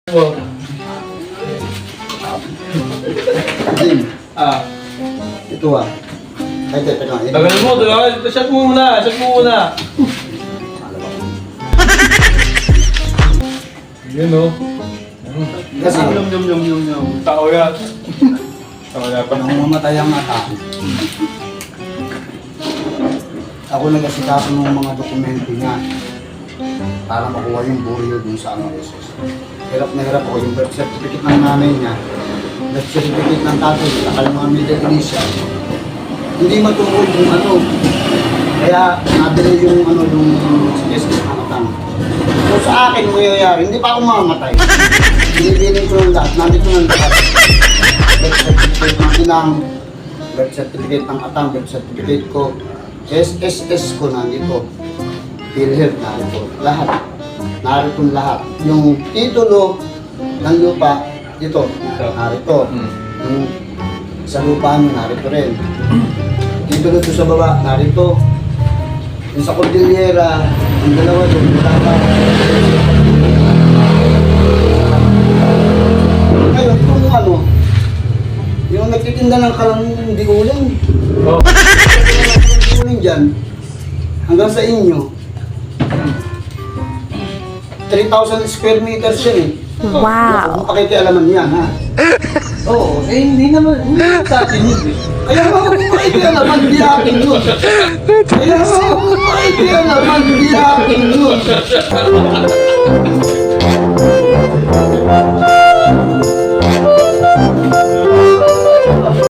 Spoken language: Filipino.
Ito ah. Ay, teka. Tagal mo, shot mo muna. Yun o. Kasi yung. Tao yan. Pa. Nang mamatay ang ata. Ako nag-asikaso ng mga dokumento niya para makuha yung burial dun sa ano. Hirap na hirap ako yung birth certificate ng nanay niya, birth certificate ng tatay, saka yung mga middle initial. Hindi matungkol yung ano. Kaya nabili yung ano yung SSS na matang. So sa akin, mayayari, hindi pa ako mamamatay. Binibilin ko ng lahat, nandito ng lahat. Birth certificate ng inang, birth certificate ng atang, birth certificate ko, SSS ko nandito, PhilHealth narito, lahat. Narito lahat. Yung titulo ng lupa, ito, narito. Yung sa lupa nyo, narito rin. Titulo ito sa baba, narito. Yung sa Cordillera, ang dalawa doon, wala. Ngayon, kung ano, yung nagtitinda ng hindi uling. Oh. Uling dyan, hanggang sa inyo, 3,000 square meters yan eh. Wow! Kung pakikialaman yan, ha? Oo, hindi naman sa atin yun eh. Kaya nga kung pakikialaman, hindi akin yun. Kaya nga kung pakikialaman, hindi akin yun.